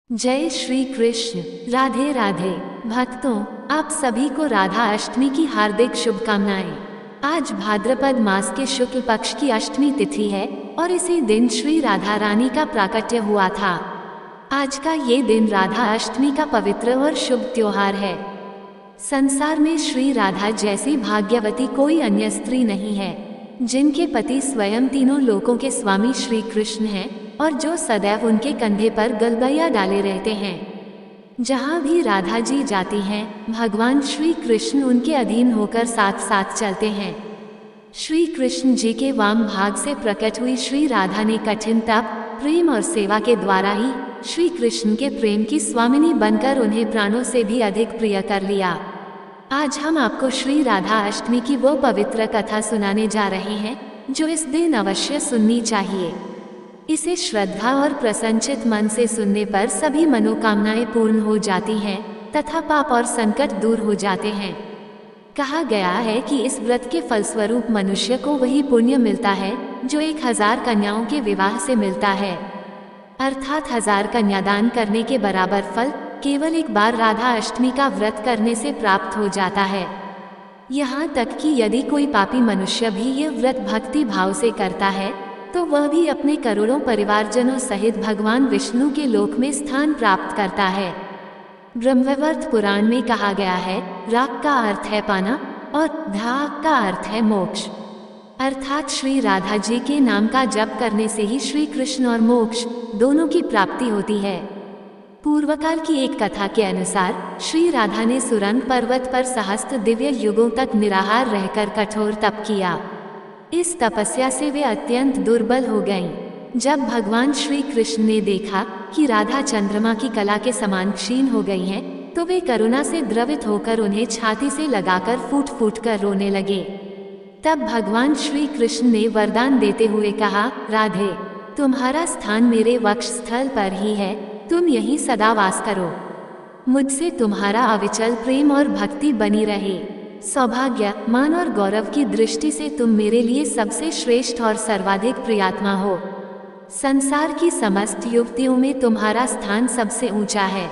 जय श्री कृष्ण। राधे राधे। भक्तों, आप सभी को राधा अष्टमी की हार्दिक शुभकामनाएं। आज भाद्रपद मास के शुक्ल पक्ष की अष्टमी तिथि है और इसी दिन श्री राधा रानी का प्राकट्य हुआ था। आज का ये दिन राधा अष्टमी का पवित्र और शुभ त्योहार है। संसार में श्री राधा जैसी भाग्यवती कोई अन्य स्त्री नहीं है, जिनके पति स्वयं तीनों लोकों के स्वामी श्री कृष्ण हैं और जो सदैव उनके कंधे पर गलबैया डाले रहते हैं। जहाँ भी राधा जी जाती हैं, भगवान श्री कृष्ण उनके अधीन होकर साथ साथ चलते हैं। श्री कृष्ण जी के वाम भाग से प्रकट हुई श्री राधा ने कठिन तप, प्रेम और सेवा के द्वारा ही श्री कृष्ण के प्रेम की स्वामिनी बनकर उन्हें प्राणों से भी अधिक प्रिय कर लिया। आज हम आपको श्री राधा अष्टमी की वो पवित्र कथा सुनाने जा रहे हैं जो इस दिन अवश्य सुननी चाहिए। इसे श्रद्धा और प्रसन्नचित मन से सुनने पर सभी मनोकामनाएं पूर्ण हो जाती हैं तथा पाप और संकट दूर हो जाते हैं। कहा गया है कि इस व्रत के फलस्वरूप मनुष्य को वही पुण्य मिलता है जो 1000 कन्याओं के विवाह से मिलता है, अर्थात 1000 कन्यादान करने के बराबर फल केवल एक बार राधा अष्टमी का व्रत करने से प्राप्त हो जाता है। यहाँ तक कि यदि कोई पापी मनुष्य भी यह व्रत भक्ति भाव से करता है तो वह भी अपने करोड़ों परिवारजनों सहित भगवान विष्णु के लोक में स्थान प्राप्त करता है। ब्रह्मवैवर्त पुराण में कहा गया है, राग का अर्थ है पाना और धा का अर्थ है मोक्ष, अर्थात श्री राधा जी के नाम का जप करने से ही श्री कृष्ण और मोक्ष दोनों की प्राप्ति होती है। पूर्वकाल की एक कथा के अनुसार श्री राधा ने सुरंग पर्वत पर सहस्त्र दिव्य युगों तक निराहार रहकर कठोर तप किया। इस तपस्या से वे अत्यंत दुर्बल हो गईं। जब भगवान श्री कृष्ण ने देखा कि राधा चंद्रमा की कला के समान क्षीण हो गई हैं, तो वे करुणा से द्रवित होकर उन्हें छाती से लगाकर फूट फूट कर रोने लगे। तब भगवान श्री कृष्ण ने वरदान देते हुए कहा, राधे, तुम्हारा स्थान मेरे वक्षस्थल पर ही है, तुम यहीं सदा वास करो। मुझसे तुम्हारा अविचल प्रेम और भक्ति बनी रहे। सौभाग्य, मान और गौरव की दृष्टि से तुम मेरे लिए सबसे श्रेष्ठ और सर्वाधिक प्रियात्मा हो। संसार की समस्त युवतियों में तुम्हारा स्थान सबसे ऊंचा है।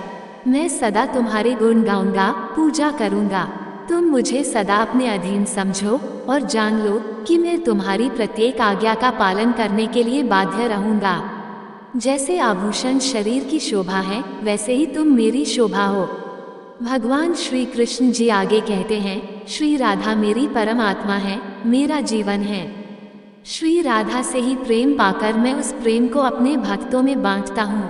मैं सदा तुम्हारे गुण गाऊंगा, पूजा करूंगा। तुम मुझे सदा अपने अधीन समझो और जान लो कि मैं तुम्हारी प्रत्येक आज्ञा का पालन करने के लिए बाध्य रहूंगा। जैसे आभूषण शरीर की शोभा है, वैसे ही तुम मेरी शोभा हो। भगवान श्री कृष्ण जी आगे कहते हैं, श्री राधा मेरी परम आत्मा है, मेरा जीवन है। श्री राधा से ही प्रेम पाकर मैं उस प्रेम को अपने भक्तों में बांटता हूँ।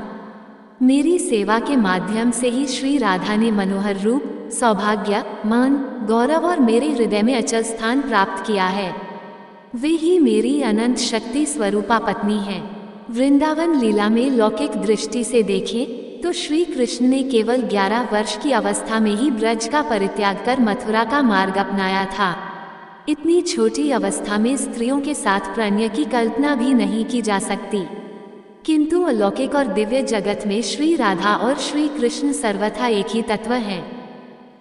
मेरी सेवा के माध्यम से ही श्री राधा ने मनोहर रूप, सौभाग्य, मान, गौरव और मेरे हृदय में अचल स्थान प्राप्त किया है। वे ही मेरी अनंत शक्ति स्वरूपा पत्नी हैं। वृंदावन लीला में लौकिक दृष्टि से देखें तो श्री कृष्ण ने केवल 11 वर्ष की अवस्था में ही ब्रज का परित्याग कर मथुरा का मार्ग अपनाया था। इतनी छोटी अवस्था में स्त्रियों के साथ प्रणय की कल्पना भी नहीं की जा सकती, किंतु अलौकिक और दिव्य जगत में श्री राधा और श्री कृष्ण सर्वथा एक ही तत्व हैं।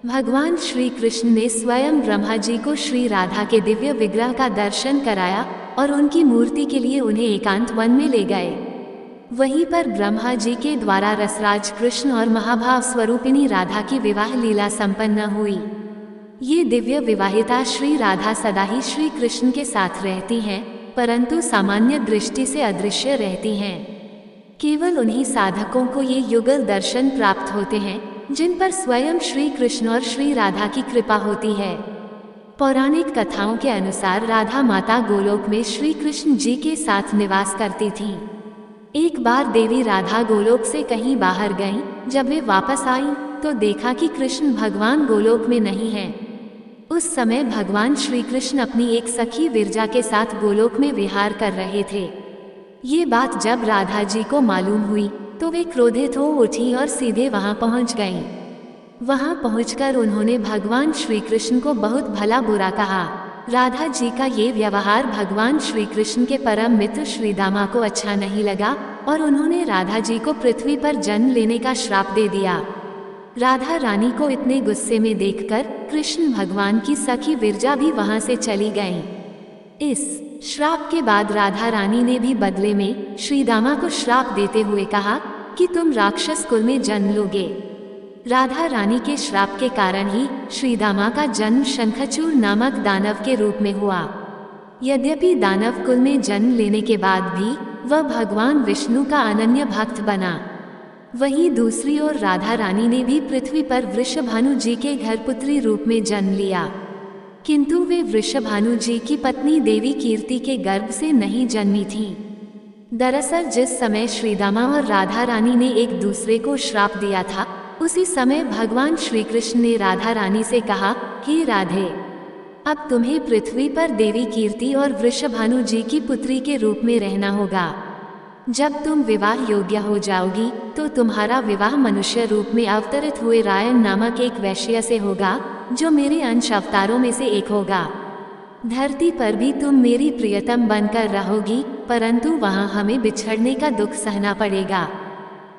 भगवान श्री कृष्ण ने स्वयं ब्रह्मा जी को श्री राधा के दिव्य विग्रह का दर्शन कराया और उनकी मूर्ति के लिए उन्हें एकांत वन में ले गए। वहीं पर ब्रह्मा जी के द्वारा रसराज कृष्ण और महाभाव स्वरूपिणी राधा की विवाह लीला संपन्न हुई। ये दिव्य विवाहिता श्री राधा सदा ही श्री कृष्ण के साथ रहती हैं, परंतु सामान्य दृष्टि से अदृश्य रहती हैं। केवल उन्हीं साधकों को ये युगल दर्शन प्राप्त होते हैं जिन पर स्वयं श्री कृष्ण और श्री राधा की कृपा होती है। पौराणिक कथाओं के अनुसार राधा माता गोलोक में श्री कृष्ण जी के साथ निवास करती थीं। एक बार देवी राधा गोलोक से कहीं बाहर गईं। जब वे वापस आईं तो देखा कि कृष्ण भगवान गोलोक में नहीं हैं। उस समय भगवान श्री कृष्ण अपनी एक सखी विरजा के साथ गोलोक में विहार कर रहे थे। ये बात जब राधा जी को मालूम हुई तो वे क्रोधित हो उठी और सीधे वहां पहुंच गईं। वहां पहुंचकर उन्होंने भगवान श्री कृष्ण को बहुत भला बुरा कहा। राधा जी का ये व्यवहार भगवान श्री कृष्ण के परम मित्र श्रीदामा को अच्छा नहीं लगा और उन्होंने राधा जी को पृथ्वी पर जन्म लेने का श्राप दे दिया। राधा रानी को इतने गुस्से में देखकर कृष्ण भगवान की सखी विरजा भी वहां से चली गईं। इस श्राप के बाद राधा रानी ने भी बदले में श्रीदामा को श्राप देते हुए कहा, कि तुम राक्षस कुल में जन्म लोगे। राधा रानी के श्राप के कारण ही श्रीदामा का जन्म शंखचूड़ नामक दानव के रूप में हुआ। यद्यपि दानव कुल में जन्म लेने के बाद भी वह भगवान विष्णु का अनन्य भक्त बना, वहीं दूसरी ओर राधा रानी ने भी पृथ्वी पर वृषभानु जी के घर पुत्री रूप में जन्म लिया, किंतु वे वृषभानु जी की पत्नी देवी कीर्ति के गर्भ से नहीं जन्मी थीं। दरअसल जिस समय श्रीदामा और राधा रानी ने एक दूसरे को श्राप दिया था, उसी समय भगवान श्री कृष्ण ने राधा रानी से कहा, हे राधे, अब तुम्हें पृथ्वी पर देवी कीर्ति और वृषभानु जी की पुत्री के रूप में रहना होगा। जब तुम विवाह योग्य हो जाओगी तो तुम्हारा विवाह मनुष्य रूप में अवतरित हुए रायन नामक एक वैश्य से होगा, जो मेरे अंश अवतारों में से एक होगा। धरती पर भी तुम मेरी प्रियतम बनकर रहोगी, परंतु वहां हमें बिछड़ने का दुख सहना पड़ेगा।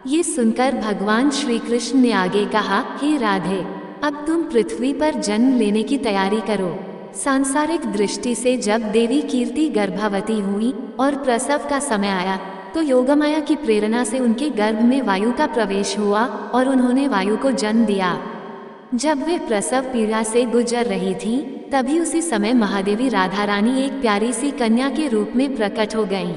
ये सुनकर भगवान श्री कृष्ण ने आगे कहा, हे राधे, अब तुम पृथ्वी पर जन्म लेने की तैयारी करो। सांसारिक दृष्टि से जब देवी कीर्ति गर्भवती हुई और प्रसव का समय आया तो योगमाया की प्रेरणा से उनके गर्भ में वायु का प्रवेश हुआ और उन्होंने वायु को जन्म दिया। जब वे प्रसव पीड़ा से गुजर रही थीं, तभी उसी समय महादेवी राधा रानी एक प्यारी सी कन्या के रूप में प्रकट हो गईं।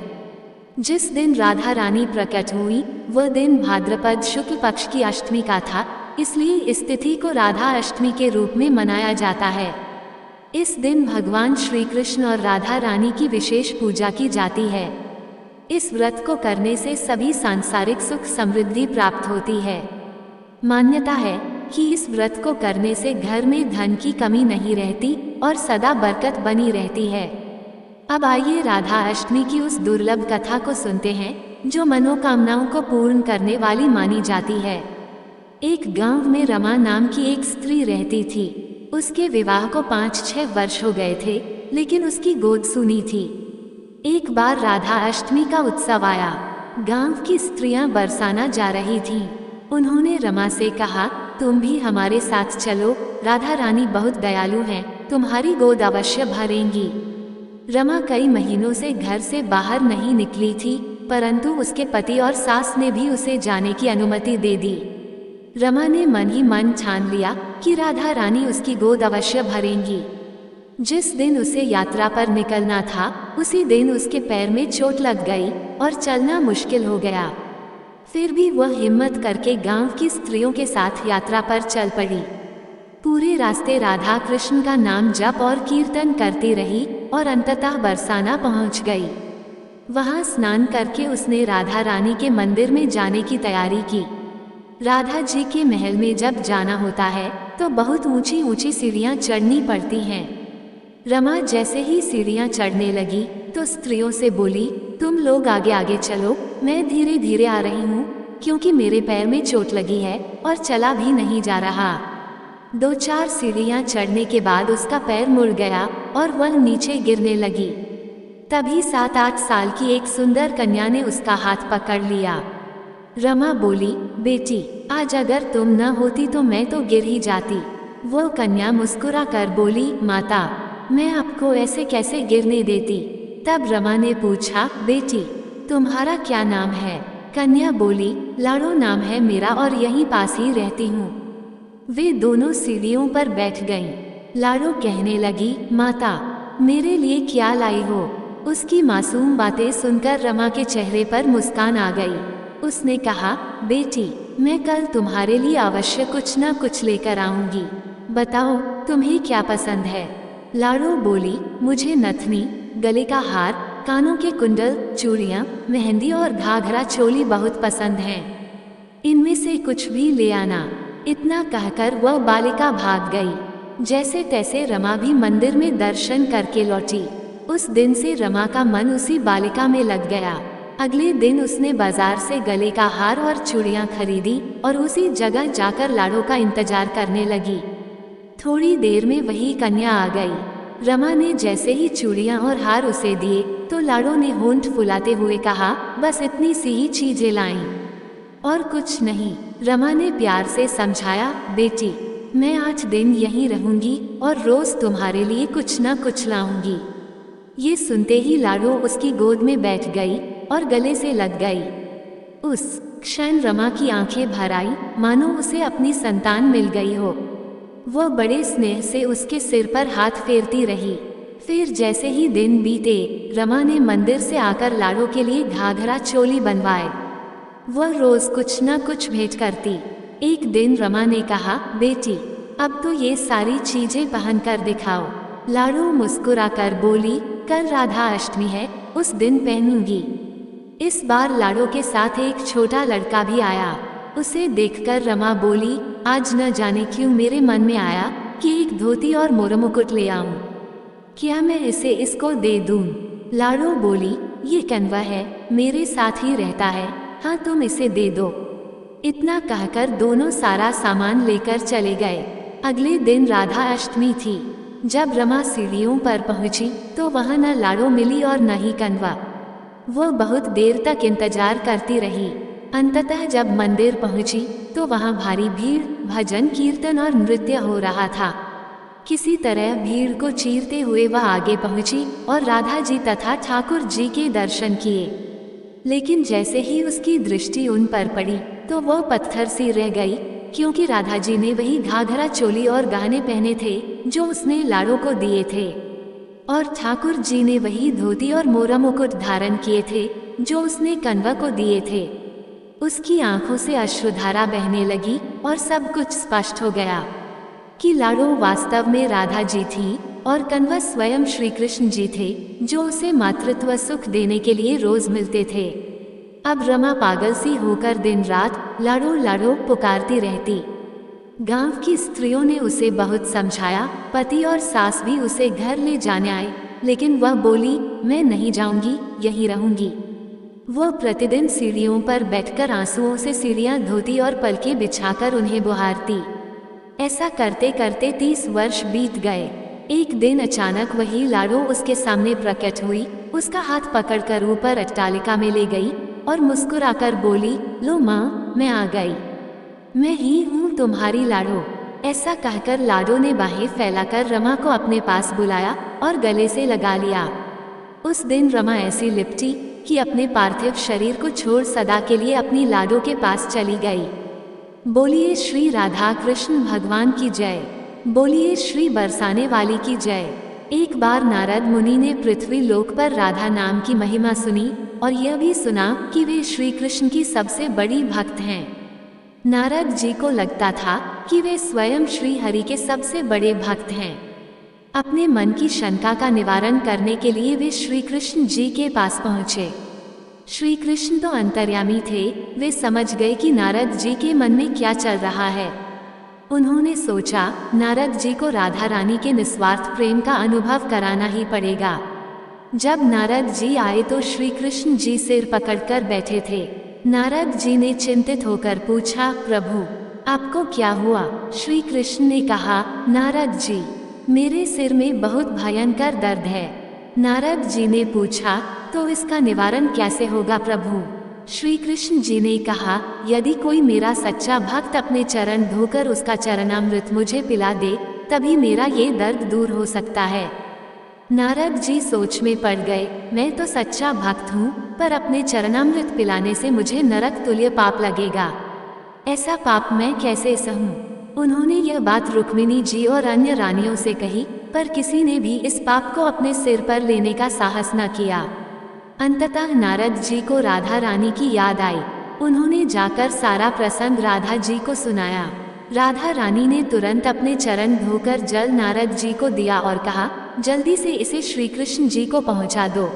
जिस दिन राधा रानी प्रकट हुई वह दिन भाद्रपद शुक्ल पक्ष की अष्टमी का था, इसलिए इस तिथि को राधा अष्टमी के रूप में मनाया जाता है। इस दिन भगवान श्री कृष्ण और राधा रानी की विशेष पूजा की जाती है। इस व्रत को करने से सभी सांसारिक सुख समृद्धि प्राप्त होती है। मान्यता है कि इस व्रत को करने से घर में धन की कमी नहीं रहती और सदा बरकत बनी रहती है। अब आइए राधा अष्टमी की उस दुर्लभ कथा को सुनते हैं, जो मनोकामनाओं को पूर्ण करने वाली मानी जाती है। एक गांव में रमा नाम की एक स्त्री रहती थी। उसके विवाह को 5-6 वर्ष हो गए थे, लेकिन उसकी गोद सूनी थी। एक बार राधा अष्टमी का उत्सव आया। गांव की स्त्रियां बरसाना जा रही थीं। उन्होंने रमा से कहा, तुम भी हमारे साथ चलो, राधा रानी बहुत दयालु हैं, तुम्हारी गोद अवश्य भरेंगी। रमा कई महीनों से घर से बाहर नहीं निकली थी, परंतु उसके पति और सास ने भी उसे जाने की अनुमति दे दी। रमा ने मन ही मन ठान लिया कि राधा रानी उसकी गोद अवश्य भरेंगी। जिस दिन उसे यात्रा पर निकलना था, उसी दिन उसके पैर में चोट लग गई और चलना मुश्किल हो गया। फिर भी वह हिम्मत करके गांव की स्त्रियों के साथ यात्रा पर चल पड़ी। पूरे रास्ते राधा कृष्ण का नाम जप और कीर्तन करती रही और अंततः बरसाना पहुंच गई। वहां स्नान करके उसने राधा रानी के मंदिर में जाने की तैयारी की। राधा जी के महल में जब जाना होता है तो बहुत ऊंची ऊंची सीढ़ियां चढ़नी पड़ती हैं। रमा जैसे ही सीढ़ियां चढ़ने लगी तो स्त्रियों से बोली, तुम लोग आगे आगे चलो, मैं धीरे धीरे आ रही हूँ, क्योंकि मेरे पैर में चोट लगी है और चला भी नहीं जा रहा। 2-4 सीढ़ियां चढ़ने के बाद उसका पैर मुड़ गया और वह नीचे गिरने लगी। तभी 7-8 साल की एक सुंदर कन्या ने उसका हाथ पकड़ लिया। रमा बोली, बेटी, आज अगर तुम न होती तो मैं तो गिर ही जाती। वो कन्या मुस्कुरा कर बोली, माता, मैं आपको ऐसे कैसे गिरने देती। तब रमा ने पूछा, बेटी, तुम्हारा क्या नाम है? कन्या बोली, लाड़ो नाम है मेरा और यहीं पास ही रहती हूँ। वे दोनों सीढ़ियों पर बैठ गईं। लाड़ो कहने लगी, माता, मेरे लिए क्या लाई हो? उसकी मासूम बातें सुनकर रमा के चेहरे पर मुस्कान आ गई। उसने कहा, बेटी, मैं कल तुम्हारे लिए अवश्य कुछ न कुछ लेकर आऊंगी। बताओ तुम्हें क्या पसंद है? लाड़ो बोली, मुझे नथनी, गले का हार, कानों के कुंडल, चूड़ियाँ, मेहंदी और घाघरा चोली बहुत पसंद हैं। इनमें से कुछ भी ले आना। इतना कहकर वह बालिका भाग गई। जैसे तैसे रमा भी मंदिर में दर्शन करके लौटी। उस दिन से रमा का मन उसी बालिका में लग गया। अगले दिन उसने बाजार से गले का हार और चूड़ियाँ खरीदी और उसी जगह जाकर लाड़ो का इंतजार करने लगी। थोड़ी देर में वही कन्या आ गई। रमा ने जैसे ही चूड़ियाँ और हार उसे दिए तो लाड़ो ने होंठ फुलाते हुए कहा, बस इतनी सी ही चीजें लाईं और कुछ नहीं। रमा ने प्यार से समझाया, बेटी, मैं 8 दिन यहीं रहूंगी और रोज तुम्हारे लिए कुछ न कुछ लाऊंगी। ये सुनते ही लाड़ो उसकी गोद में बैठ गई और गले से लग गई। उस क्षण रमा की आंखें भर आई, मानो उसे अपनी संतान मिल गई हो। वह बड़े स्नेह से उसके सिर पर हाथ फेरती रही। फिर जैसे ही दिन बीते, रमा ने मंदिर से आकर लाड़ो के लिए घाघरा चोली बनवाए। वह रोज कुछ न कुछ भेंट करती। एक दिन रमा ने कहा, बेटी अब तो ये सारी चीजें पहन कर दिखाओ। लाड़ो मुस्कुराकर बोली, कल राधा अष्टमी है, उस दिन पहनूंगी। इस बार लाड़ो के साथ एक छोटा लड़का भी आया। उसे देखकर रमा बोली, आज न जाने क्यों मेरे मन में आया कि एक धोती और मोरमुकुट ले आऊं। क्या मैं इसे इसको दे दूं? लाड़ो बोली, ये कन्वा है, मेरे साथ ही रहता है, हाँ तुम इसे दे दो। इतना कहकर दोनों सारा सामान लेकर चले गए। अगले दिन राधा अष्टमी थी। जब रमा सीढ़ियों पर पहुंची तो वहां न लाड़ो मिली और न ही कन्वा। वह बहुत देर तक इंतजार करती रही। अंततः जब मंदिर पहुंची तो वहां भारी भीड़, भजन कीर्तन और नृत्य हो रहा था। किसी तरह भीड़ को चीरते हुए वह आगे पहुंची और राधा जी तथा ठाकुर जी के दर्शन किए। लेकिन जैसे ही उसकी दृष्टि उन पर पड़ी तो वह पत्थर सी रह गई, क्योंकि राधा जी ने वही घाघरा चोली और गहने पहने थे जो उसने लाड़ो को दिए थे, और ठाकुर जी ने वही धोती और मोरा मुकुट धारण किए थे जो उसने कन्वा को दिए थे। उसकी आंखों से अश्रुधारा बहने लगी और सब कुछ स्पष्ट हो गया कि लाड़ो वास्तव में राधा जी थी और कन्वा स्वयं श्री कृष्ण जी थे, जो उसे मातृत्व सुख देने के लिए रोज मिलते थे। अब रमा पागल सी होकर दिन रात लाड़ो लाड़ो पुकारती रहती। गांव की स्त्रियों ने उसे बहुत समझाया, पति और सास भी उसे घर ले जाने आए, लेकिन वह बोली, मैं नहीं जाऊंगी, यहीं रहूंगी। वह प्रतिदिन सीढ़ियों पर बैठकर आंसुओं से सीढ़ियां धोती और पलके बिछाकर उन्हें बुहारती। ऐसा करते करते 30 वर्ष बीत गए। एक दिन अचानक वही लाड़ो उसके सामने प्रकट हुई। उसका हाथ पकड़कर ऊपर अट्टालिका में ले गई और मुस्कुराकर बोली, लो माँ, मैं आ गई, मैं ही हूँ तुम्हारी लाड़ो। ऐसा कहकर लाड़ो ने बाहें फैलाकर रमा को अपने पास बुलाया और गले से लगा लिया। उस दिन रमा ऐसी लिपटी कि अपने पार्थिव शरीर को छोड़ सदा के लिए अपनी लाड़ो के पास चली गई। बोलिए श्री राधा कृष्ण भगवान की जय। बोलिए श्री बरसाने वाली की जय। एक बार नारद मुनि ने पृथ्वी लोक पर राधा नाम की महिमा सुनी और यह भी सुना कि वे श्री कृष्ण की सबसे बड़ी भक्त हैं। नारद जी को लगता था कि वे स्वयं श्री हरि के सबसे बड़े भक्त हैं। अपने मन की शंका का निवारण करने के लिए वे श्री कृष्ण जी के पास पहुँचे। श्री कृष्ण तो अंतर्यामी थे, वे समझ गए कि नारद जी के मन में क्या चल रहा है। उन्होंने सोचा, नारद जी को राधा रानी के निस्वार्थ प्रेम का अनुभव कराना ही पड़ेगा। जब नारद जी आए तो श्री कृष्ण जी सिर पकड़कर बैठे थे। नारद जी ने चिंतित होकर पूछा, प्रभु आपको क्या हुआ? श्री कृष्ण ने कहा, नारद जी, मेरे सिर में बहुत भयंकर दर्द है। नारद जी ने पूछा, तो इसका निवारण कैसे होगा प्रभु? श्री कृष्ण जी ने कहा, यदि कोई मेरा सच्चा भक्त अपने चरण धोकर उसका चरणामृत मुझे पिला दे, तभी मेरा ये दर्द दूर हो सकता है। नारद जी सोच में पड़ गए, मैं तो सच्चा भक्त हूँ, पर अपने चरणामृत पिलाने से मुझे नरक तुल्य पाप लगेगा। ऐसा पाप मैं कैसे सहूँ? उन्होंने यह बात रुक्मिणी जी और अन्य रानियों से कही, पर किसी ने भी इस पाप को अपने सिर पर लेने का साहस न किया। अंततः नारद जी को राधा रानी की याद आई। उन्होंने जाकर सारा प्रसंग राधा जी को सुनाया। राधा रानी ने तुरंत अपने चरण धोकर जल नारद जी को दिया और कहा, जल्दी से इसे श्री कृष्ण जी को पहुंचा दो।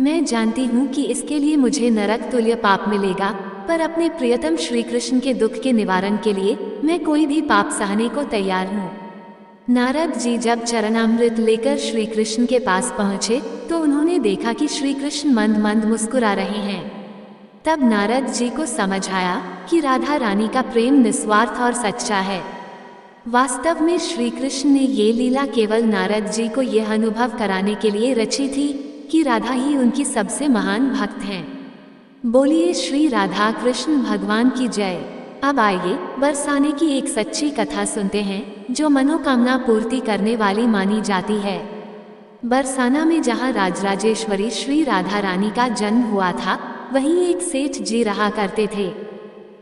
मैं जानती हूँ कि इसके लिए मुझे नरक तुल्य पाप मिलेगा, पर अपने प्रियतम श्री कृष्ण के दुख के निवारण के लिए मैं कोई भी पाप सहने को तैयार हूँ। नारद जी जब चरणामृत लेकर श्री कृष्ण के पास पहुँचे तो उन्होंने देखा कि श्री कृष्ण मंद मंद मुस्कुरा रहे हैं। तब नारद जी को समझ आया कि राधा रानी का प्रेम निस्वार्थ और सच्चा है। वास्तव में श्री कृष्ण ने ये लीला केवल नारद जी को यह अनुभव कराने के लिए रची थी कि राधा ही उनकी सबसे महान भक्त हैं। बोलिए श्री राधा कृष्ण भगवान की जय। अब आइए बरसाने की एक सच्ची कथा सुनते हैं जो मनोकामना पूर्ति करने वाली मानी जाती है। बरसाना में जहाँ राजराजेश्वरी श्री राधा रानी का जन्म हुआ था, वहीं एक सेठ जी रहा करते थे।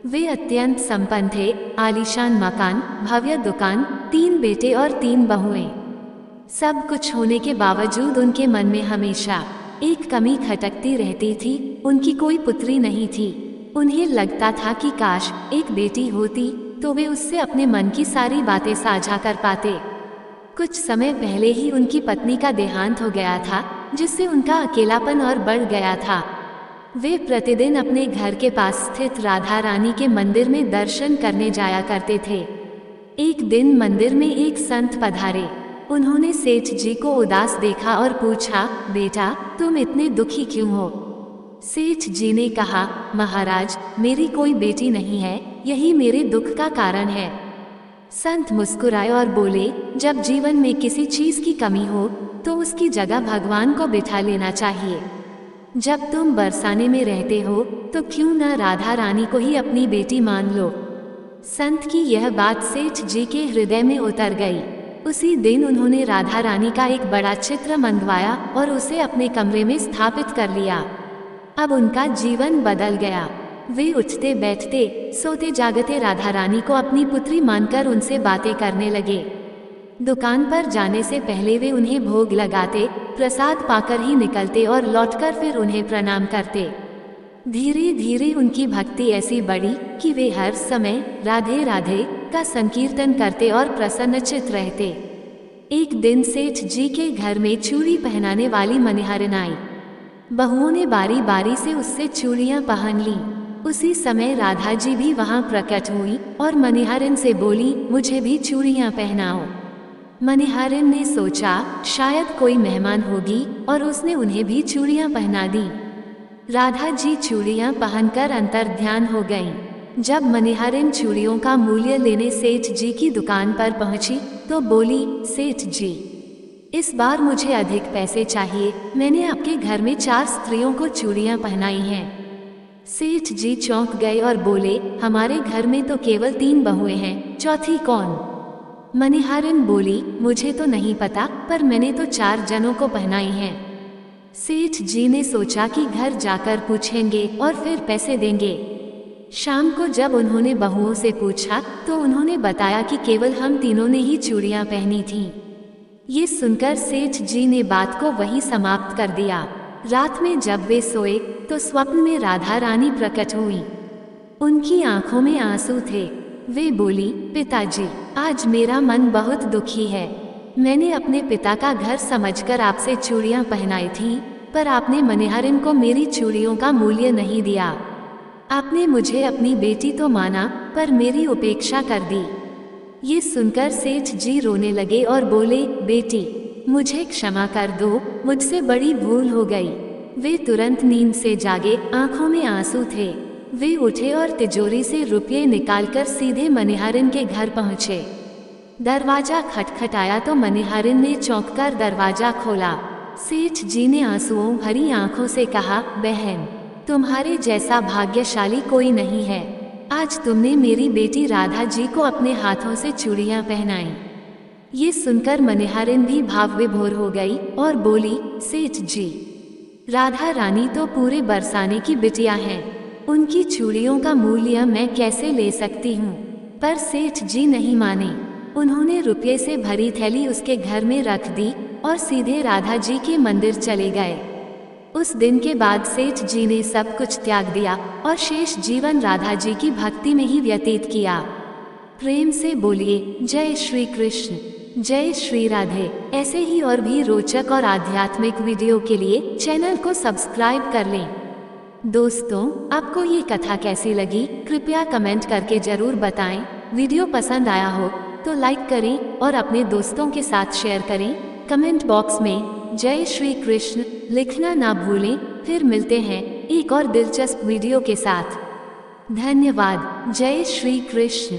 वे अत्यंत संपन्न थे, आलीशान मकान, भव्य दुकान, 3 बेटे और 3 बहुएं। सब कुछ होने के बावजूद उनके मन में हमेशा एक कमी खटकती रहती थी, उनकी कोई पुत्री नहीं थी। उन्हें लगता था कि काश एक बेटी होती तो वे उससे अपने मन की सारी बातें साझा कर पाते। कुछ समय पहले ही उनकी पत्नी का देहांत हो गया था, जिससे उनका अकेलापन और बढ़ गया था। वे प्रतिदिन अपने घर के पास स्थित राधा रानी के मंदिर में दर्शन करने जाया करते थे। एक दिन मंदिर में एक संत पधारे। उन्होंने सेठ जी को उदास देखा और पूछा, बेटा तुम इतने दुखी क्यों हो? सेठ जी ने कहा, महाराज मेरी कोई बेटी नहीं है, यही मेरे दुख का कारण है। संत मुस्कुराए और बोले, जब जीवन में किसी चीज की कमी हो तो उसकी जगह भगवान को बिठा लेना चाहिए। जब तुम बरसाने में रहते हो तो क्यों न राधा रानी को ही अपनी बेटी मान लो। संत की यह बात सेठ जी के हृदय में उतर गई। उसी दिन उन्होंने राधा रानी का एक बड़ा चित्र मंगवाया और उसे अपने कमरे में स्थापित कर लिया। अब उनका जीवन बदल गया। वे उठते बैठते, सोते जागते राधा रानी को अपनी पुत्री मानकर उनसे बातें करने लगे। दुकान पर जाने से पहले वे उन्हें भोग लगाते, प्रसाद पाकर ही निकलते और लौटकर फिर उन्हें प्रणाम करते। धीरे धीरे उनकी भक्ति ऐसी बढ़ी कि वे हर समय राधे राधे का संकीर्तन करते और प्रसन्नचित्त रहते। एक दिन सेठ जी के घर में चूड़ी पहनाने वाली मनिहारिन आई। बहुओं ने बारी बारी से उससे चूड़ियां पहन ली। उसी समय राधा जी भी वहां प्रकट हुई और मनिहारिन से बोली, मुझे भी चूड़ियां पहनाओ। मनिहारिन ने सोचा शायद कोई मेहमान होगी और उसने उन्हें भी चूड़ियां पहना दी। राधा जी चूड़ियां पहनकर अंतर्ध्यान हो गईं। जब मनिहारिन चूड़ियों का मूल्य लेने सेठ जी की दुकान पर पहुंची तो बोली, सेठ जी इस बार मुझे अधिक पैसे चाहिए, मैंने आपके घर में 4 स्त्रियों को चूड़ियां पहनाई हैं। सेठ जी चौंक गए और बोले, हमारे घर में तो केवल 3 बहुएं हैं, चौथी कौन? मनिहारिन बोली, मुझे तो नहीं पता, पर मैंने तो 4 जनों को पहनाई हैं। सेठ जी ने सोचा कि घर जाकर पूछेंगे और फिर पैसे देंगे। शाम को जब उन्होंने बहुओं से पूछा तो उन्होंने बताया कि केवल हम तीनों ने ही चूड़ियां पहनी थीं। ये सुनकर सेठ जी ने बात को वहीं समाप्त कर दिया। रात में जब वे सोए तो स्वप्न में राधा रानी प्रकट हुई। उनकी आंखों में आंसू थे। वे बोली, पिताजी आज मेरा मन बहुत दुखी है। मैंने अपने पिता का घर समझकर आपसे चूड़ियां पहनाई थी, पर आपने मनिहारिन को मेरी चूड़ियों का मूल्य नहीं दिया। आपने मुझे अपनी बेटी तो माना, पर मेरी उपेक्षा कर दी। ये सुनकर सेठ जी रोने लगे और बोले, बेटी मुझे क्षमा कर दो, मुझसे बड़ी भूल हो गई। वे तुरंत नींद से जागे, आंखों में आंसू थे। वे उठे और तिजोरी से रुपये निकालकर सीधे मनिहारिन के घर पहुंचे। दरवाजा खटखटाया तो मनिहारिन ने चौंककर दरवाजा खोला। सेठ जी ने आंसुओं भरी आंखों से कहा, बहन तुम्हारे जैसा भाग्यशाली कोई नहीं है। आज तुमने मेरी बेटी राधा जी को अपने हाथों से चूड़ियां पहनाई। ये सुनकर मनिहारिन भी भाव विभोर हो गई और बोली, सेठ जी राधा रानी तो पूरे बरसाने की बिटिया हैं, उनकी चूड़ियों का मूल्य मैं कैसे ले सकती हूँ। पर सेठ जी नहीं माने। उन्होंने रुपये से भरी थैली उसके घर में रख दी और सीधे राधा जी के मंदिर चले गए। उस दिन के बाद सेठ जी ने सब कुछ त्याग दिया और शेष जीवन राधा जी की भक्ति में ही व्यतीत किया। प्रेम से बोलिए, जय श्री कृष्ण, जय श्री राधे। ऐसे ही और भी रोचक और आध्यात्मिक वीडियो के लिए चैनल को सब्सक्राइब कर लें। दोस्तों, आपको ये कथा कैसी लगी कृपया कमेंट करके जरूर बताएं। वीडियो पसंद आया हो तो लाइक करें और अपने दोस्तों के साथ शेयर करें। कमेंट बॉक्स में जय श्री कृष्ण लिखना ना भूलें। फिर मिलते हैं एक और दिलचस्प वीडियो के साथ। धन्यवाद। जय श्री कृष्ण।